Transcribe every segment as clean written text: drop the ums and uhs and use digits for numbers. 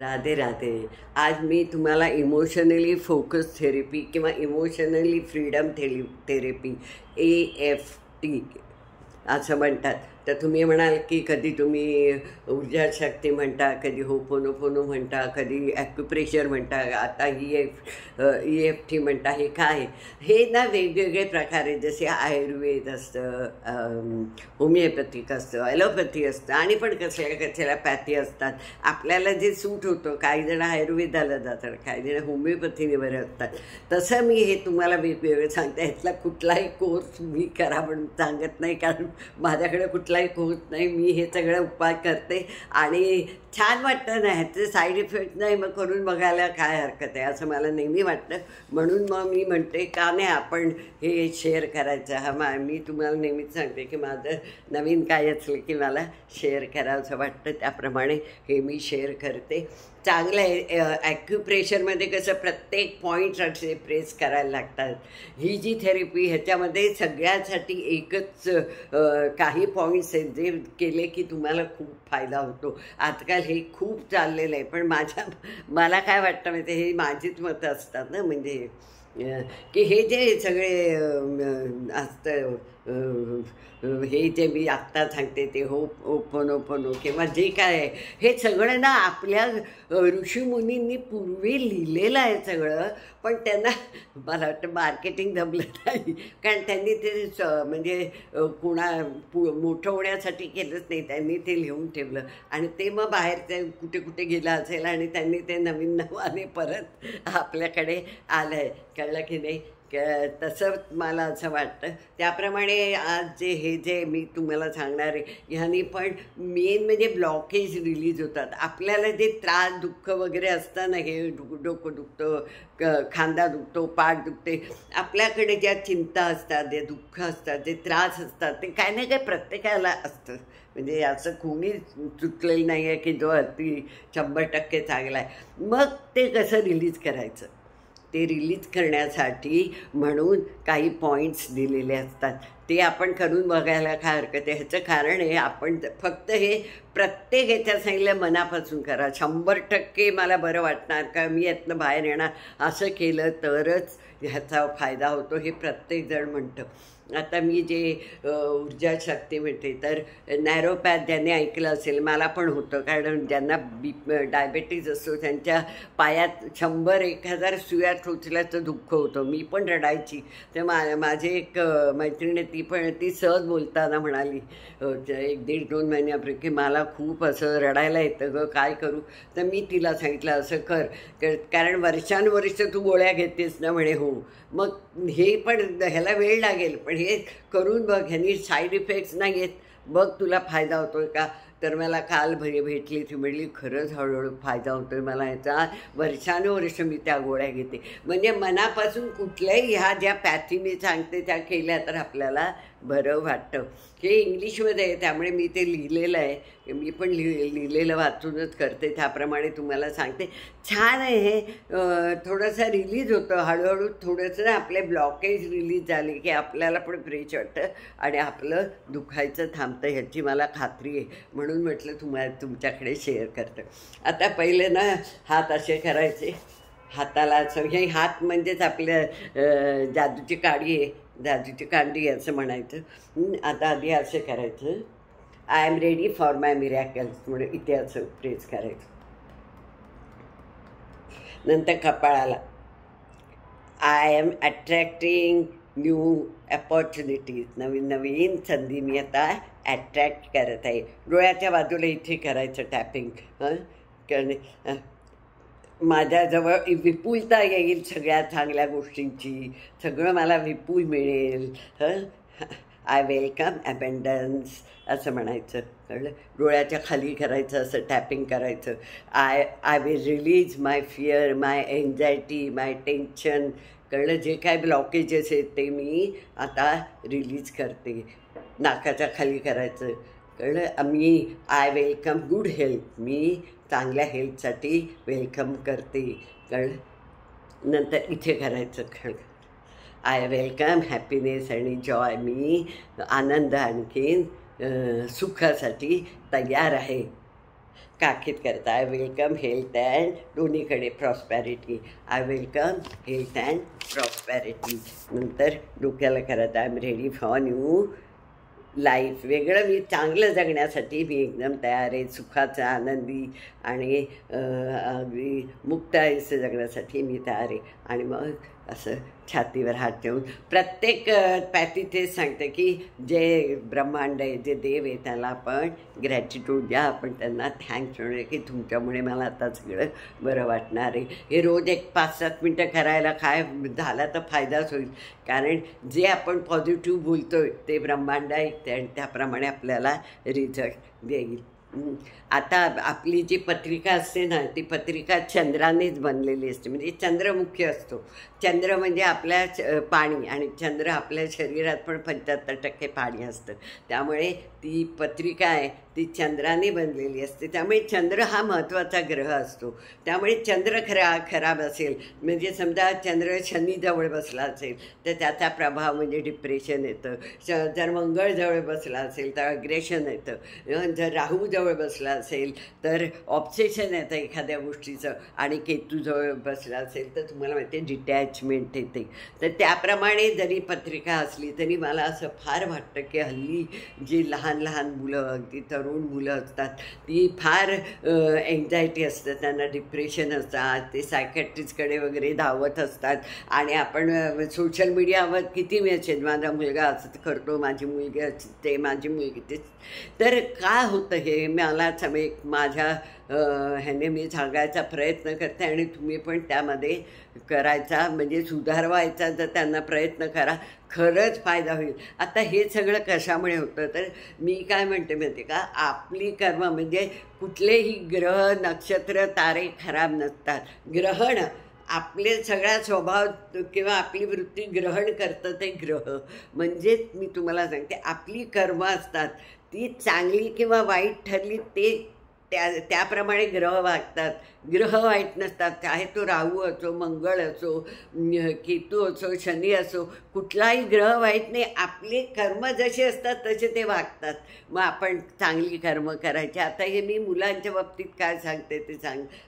राधे राधे. आज मी तुम्हाला emotionally focus therapy किंवा इमोशनली फ्रीडम थेरपी AFT असं म्हणतात. तर तुम्ही म्हणाल की कधी तुम्ही ऊर्जा शक्ती म्हणता, कधी होपोनोपोनो म्हणता, कधी ॲक्युप्रेशर म्हणता, आता EFT म्हणता. हे काय? हे ना वेगवेगळे प्रकार आहेत. जसे आयुर्वेद असतं, होमिओपॅथिक असतं, ॲलोपॅथी असतं आणि पण कसल्या कसल्या पॅथी असतात. आपल्याला जे सूट होतं, काही जण आयुर्वेदाला जातात, काही जण होमिओपॅथीने बरे असतात. तसं मी हे तुम्हाला वेगवेगळं सांगते. ह्यातला कुठलाही कोर्स मी करा म्हणून सांगत नाही, कारण माझ्याकडे कुठलाही कोर्स नाही. मी हे सगळं उपाय करते आणि छान वाटतं ना, ह्याचे साईड इफेक्ट नाही, मग करून बघायला काय हरकत आहे असं मला नेहमी वाटतं. म्हणून मग मी म्हणते का नाही आपण हे शेअर करायचं. मी तुम्हाला नेहमीच सांगते की माझं नवीन काय असलं की मला शेअर करावंसं वाटतं, त्याप्रमाणे हे मी शेअर करते. चांगलं आहे. ॲक्युप्रेशरमध्ये कसं प्रत्येक पॉईंट असे प्रेस करायला लागतात. ही जी थेरपी ह्याच्यामध्ये सगळ्यासाठी एकच काही पॉईंट्स आहेत जे केले की तुम्हाला खूप फायदा होतो. आजकाल हे खूप चाललेलं आहे, पण मला काय वाटतं माहिती, हे माझीच मतं असतात ना, म्हणजे की हे जे सगळे असतं हे जे मी आत्ता सांगते ते होपोनोपोनो किंवा जे काय आहे, हे सगळं ना आपल्या ऋषीमुनींनी पूर्वी लिहिलेलं आहे सगळं. पण त्यांना मला वाटतं मार्केटिंग जमलं नाही, कारण त्यांनी ते म्हणजे मोठं होण्यासाठी केलंच नाही. त्यांनी ते लिहून ठेवलं आणि ते मग बाहेर ते कुठे कुठे गेलं असेल आणि त्यांनी ते नवीन नवाने परत आपल्याकडे आलं आहे. कळलं की नाही? तसं मला असं वाटतं. त्याप्रमाणे आज हे जे मी तुम्हाला सांगणार आहे, ह्यानी पण मेन म्हणजे ब्लॉकेज रिलीज होतात. आपल्याला जे त्रास दुःख वगैरे असतं ना, हे डोकं दुखतं, खांदा दुखतो, पाठ दुखते, आपल्याकडे ज्या चिंता असतात, जे दुःख असतात, जे त्रास असतात, ते काय ना काय प्रत्येकाला असतं. म्हणजे असं कोणी चुकलेलं नाही आहे की जो अगदी 100% चांगला आहे. मग ते कसं रिलीज करायचं, ते रिलीज करण्यासाठी म्हणून काही पॉईंट्स दिलेले असतात. ते आपण करून बघायला काय हरकत आहे. ह्याचं कारण आहे, आपण फक्त हे प्रत्येक ह्याच्या सांगितलं मनापासून करा. 100% मला बरं वाटणार का, मी यातनं बाहेर येणार, असं केलं तरच ह्याचा फायदा होतो, हे प्रत्येकजण म्हणतं. आता मी जे ऊर्जा शक्ती म्हणते, तर नॅरोपॅथ ज्याने ऐकलं असेल, मला पण होतं, कारण ज्यांना डायबेटीज असतो त्यांच्या पायात 100-1000 सुया टोचल्याचं दुःख होतं. मी पण रडायची. तर माझी एक मैत्रीण आहे, ती सहज बोलताना म्हणाली 1-1.5-2 महिन्यापूर्वी की मला खूप असं रडायला येतं गं, काय करू? तर मी तिला सांगितलं असं कर, कारण वर्षानुवर्ष तू गोळ्या घेतेस ना. म्हणे हो. मग हे पण ह्याला वेळ लागेल, पण हे करून बघ, ह्यानी साईड इफेक्ट्स नाही आहेत, बघ तुला फायदा होतो आहे का? तर मला काल भेटली, ती म्हटली खरंच हळूहळू फायदा होतो आहे मला ह्याचा, वर्षानुवर्ष मी त्या गोळ्या घेते. म्हणजे मनापासून कुठल्याही ह्या ज्या पॅथी मी सांगते त्या केल्या तर आपल्याला बरं वाटतं. हे इंग्लिशमध्ये आहे, त्यामुळे मी ते लिहिलेलं आहे. मी पण लिहिलेलं वाचूनच करते, त्याप्रमाणे तुम्हाला सांगते. छान आहे हे. थोडंसं रिलीज होतं हळूहळू. थोडंसं आपले ब्लॉकेज रिलीज झाले की आपल्याला पण फ्रेश वाटतं आणि आपलं दुखायचं थांबतं, ह्याची मला खात्री आहे. म्हणून म्हटलं तुमच्याकडे शेअर करतं. आता पहिले ना हात असे करायचे, हाताला असं, हे हात म्हणजेच आपल्या जादूची काडी आहे, जादूची कांडी असं म्हणायचं. आता आधी असं करायचं, I am ready for my miracles म्हणून इथे असं प्रेस करायचं. नंतर कपाळाला, I am attracting new opportunities, नवीन नवीन संधी मी आता अट्रॅक्ट करत आहे. डोळ्याच्या बाजूला इथे करायचं टॅपिंग. करणे माझ्याजवळ विपुलता येईल सगळ्या चांगल्या गोष्टींची, सगळं मला विपुल मिळेल. आय वेलकम अबंडन्स असं म्हणायचं. कळलं? डोळ्याच्या खाली करायचं, असं टॅपिंग करायचं. I will release my fear, my anxiety, my tension. कळलं? जे काय ब्लॉकेजेस आहेत ते मी आता रिलीज करते. नाकाच्या खाली करायचं. कळलं? आय वेलकम गुड हेल्थ, मी चांगल्या हेल्थसाठी वेलकम करते. कळलं? नंतर इथे करायचं. आय वेलकम हॅपीनेस आणि जॉय, मी आनंद आणखीन सुखासाठी तयार आहे. काकीत करता. आय वेलकम हेल्थ अँड दोन्हीकडे prosperity. I welcome health and prosperity. नंतर डोक्याला करत I am ready for new life. वेगळं मी चांगलं जगण्यासाठी मी एकदम तयार आहे. सुखाचा, आनंदी आणि अगदी मुक्त आयुष्य जगण्यासाठी मी तयार आहे. आणि मग असं छातीवर हात ठेवून प्रत्येक पॅथी तेच सांगते की जे ब्रह्मांड आहे, जे देव आहे, त्याला आपण ग्रॅटिट्यूड द्या. आपण त्यांना थँक्स म्हणूया की तुमच्यामुळे मला आता सगळं बरं वाटणार आहे. हे रोज एक 5-7 मिनटं करायला काय झाला तर फायदाच होईल. कारण जे आपण पॉझिटिव्ह बोलतो आहे ते ब्रह्मांड ऐकते आणि त्याप्रमाणे आपल्याला रिझल्ट देईल. आता आपली जी पत्रिका असते ना, ती पत्रिका चंद्रानेच बनलेली असते. म्हणजे चंद्रमुखी असतो. चंद्र म्हणजे आपल्या पाणी, आणि चंद्र आपल्या शरीरात पण 75% पाणी असतं. त्यामुळे ती पत्रिका आहे ती चंद्राने बनलेली असते. त्यामुळे चंद्र हा महत्त्वाचा ग्रह असतो. त्यामुळे चंद्र खराब असेल, म्हणजे समजा चंद्र शनीजवळ बसला असेल तर त्याचा प्रभाव म्हणजे डिप्रेशन येतं. जर मंगळ जवळ बसला असेल तर अग्रेशन येतं. जर राहू जवळ बसला असेल तर ऑब्सेशन येतं एखाद्या गोष्टीचं. आणि केतू जवळ बसला असेल तर तुम्हाला माहिती आहे डिटॅचमेंट येते. तर त्याप्रमाणे जरी पत्रिका असली तरी मला असं फार वाटतं की हल्ली जी लहान लहान मुलं, अगदी तरुण मुलं असतात, ती फार एन्झायटी असतं, त्यांना डिप्रेशन असतात, ते सायकॅट्रिस्टकडे वगैरे धावत असतात. आणि आपण सोशल मीडियावर किती मेसेज, माझा मुलगा असं करतो, माझी मुलगी असते, माझी मुलगी ते. तर काय होतं हे मला माझ्या ह्याने मी सांगायचा प्रयत्न करते आणि तुम्ही पण त्यामध्ये करायचा, म्हणजे सुधारवायचा जर त्यांना प्रयत्न करा, खरंच फायदा होईल. आता हे सगळं कशामुळे होतं तर मी काय म्हणते माहिती का, आपली कर्म म्हणजे कुठलेही ग्रह, नक्षत्र, तारे खराब नसतात. ग्रहण आपले सगळा स्वभाव किंवा आपली वृत्ती ग्रहण करतं ते ग्रह. म्हणजेच मी तुम्हाला सांगते आपली कर्म असतात ती चांगली किंवा वाईट ठरली ते त्याप्रमाणे ग्रह वागतात. ग्रह वाईट नसतात. चाहे तो राहू असो, मंगळ असो, केतू असो, शनी असो, कुठलाही ग्रह वाईट नाही. आपले कर्म जसे असतात तसे ते वागतात. मग आपण चांगली कर्म करायची. आता हे मी मुलांच्या बाबतीत काय सांगते ते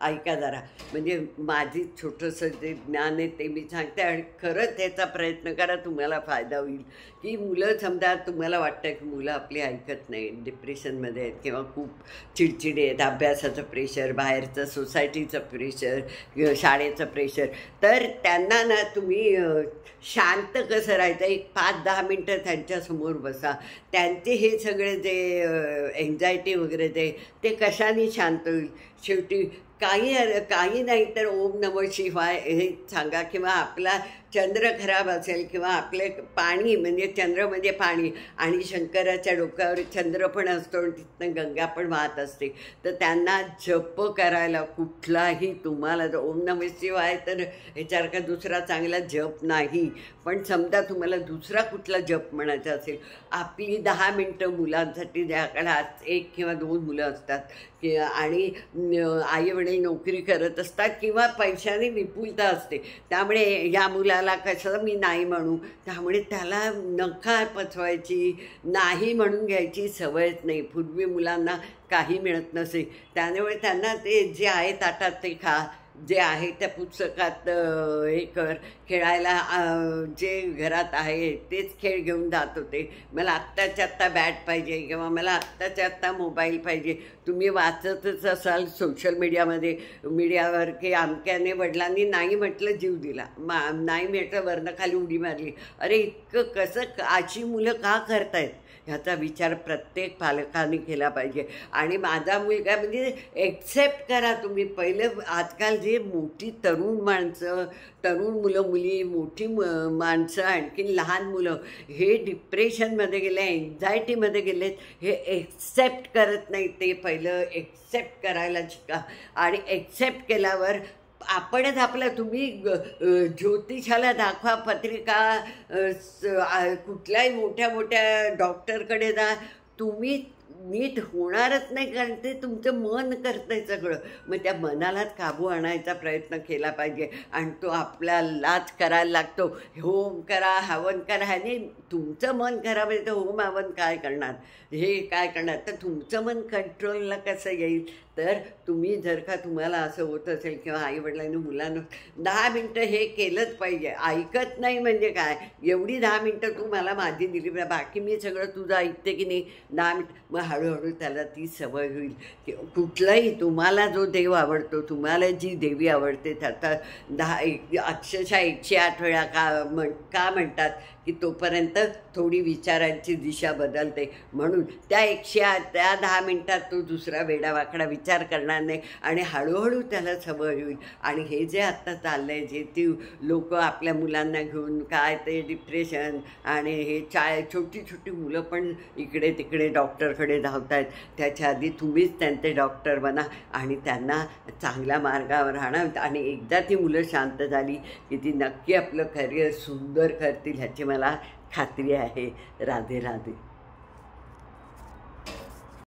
ऐका जरा. म्हणजे माझी छोटंसं जे ज्ञान आहे ते मी सांगते आणि खरंच याचा प्रयत्न करा, तुम्हाला फायदा होईल. की मुलं समजा तुम्हाला वाटतं की मुलं आपली ऐकत नाही, डिप्रेशनमध्ये आहेत किंवा खूप चिडचिडे आहेत, अभ्यासाचं प्रेशर, बाहेरचं सोसायटीचं प्रेशर, शाळेचं प्रेशर, तर त्यांना ना तुम्ही शांत कसं राहायचं, एक 5-10 मिनटं त्यांच्यासमोर बसा. त्यांचे हे सगळे जे एन्झायटी वगैरे ते कशाने शांत होईल. शेवटी काही नाही तर ओम नमः शिवाय हे सांगा. किंवा आपला चंद्र खराब असेल किंवा आपले पाणी, म्हणजे चंद्र म्हणजे पाणी आणि शंकराच्या डोक्यावर चंद्र पण असतो आणि तिथनं गंगा पण वाहत असते, तर त्यांना जप करायला कुठलाही तुम्हाला ओम नमः शिवाय तर ह्याच्यासारखा दुसरा चांगला जप नाही. पण समजा तुम्हाला दुसरा कुठला जप म्हणायचा असेल, आपली 10 मिनटं मुलांसाठी ज्याकडे आज 1 किंवा 2 मुलं असतात आणि आईवडील नोकरी करत असतात किंवा पैशाने विपुलता असते, त्यामुळे या मुलाला कसं मी नाही म्हणू, त्यामुळे त्याला नखा पचवायची, नाही म्हणून घ्यायची सवयच नाही. पूर्वी मुलांना काही मिळत नसे, त्यामुळे त्यांना ते जे आहे ताटात ते खा, जे आहे त्या पुस्तकात हे कर, खेळायला जे घरात आहे तेच खेळ घेऊन जात होते. मला आत्ताच्या आत्ता बॅट पाहिजे किंवा मला आत्ताच्या आत्ता मोबाईल पाहिजे. तुम्ही वाचतच असाल सोशल मीडियावर की अमक्याने वडिलांनी नाही म्हटलं जीव दिला, नाही म्हटलं वरनं खाली उडी मारली. अरे इतकं कसं, अशी मुलं का करतायत ह्याचा विचार प्रत्येक पालकांनी केला पाहिजे. आणि माझा मुलगा म्हणजे एक्सेप्ट करा तुम्ही. पहिलं आजकाल जे मोठी तरुण माणसं, तरुण मुलं मुली, मोठी माणसं, आणखीन लहान मुलं हे डिप्रेशनमध्ये गेले, एन्झायटीमध्ये गेलेत, हे एक्सेप्ट करत नाही. ते पहिलं एक्सेप्ट करायला शिका. आणि एक्सेप्ट केल्यावर आपणच आपलं, तुम्ही ज्योतिषाला दाखवा, पत्रिका, कुठल्याही मोठ्या मोठ्या डॉक्टरकडे जा, तुम्ही नीट होणारच नाही, कारण ते तुमचं मन करतंय सगळं. मग त्या मनालाच काबू आणायचा प्रयत्न केला पाहिजे आणि तो आपल्यालाच करायला लागतो. होम करा, हवन करा, ह्याने तुमचं मन खराब आहे तर होम हवन काय करणार, हे काय करणार? तर तुमचं मन कंट्रोलला कसं येईल? तर तुम्ही जर का तुम्हाला असं होत असेल किंवा आईवडिलांनी मुलांना 10 मिनटं हे केलंच पाहिजे, ऐकत नाही म्हणजे काय, एवढी 10 मिनटं तू मला माझी दिली, बाकी मी सगळं तुझं ऐकते की नाही, 10 मिनटं. मग हळूहळू त्याला ती सवय होईल की कुठलाही तुम्हाला जो देव आवडतो, तुम्हाला जी देवी आवडते, त्याचा अक्षरशः 108 वेळा का म्हणतात की तोपर्यंत थोडी विचारांची दिशा बदलते. म्हणून त्या 10 मिनटात तो दुसरा वेडावाकडा विचार करणार नाही आणि हळूहळू त्याला सवय होईल. आणि हे जे आत्ता चाललं आहे, जे ती लोक आपल्या मुलांना घेऊन काय ते डिप्रेशन आणि हे छोटी छोटी मुलं पण इकडे तिकडे डॉक्टरकडे धावत आहेत, त्याच्या आधी तुम्हीच त्यांचे डॉक्टर बना आणि त्यांना चांगल्या मार्गावर राहणार. आणि एकदा ती मुलं शांत झाली की ती नक्की आपलं करिअर सुंदर करतील ह्याची मला खात्री आहे. राधे राधे.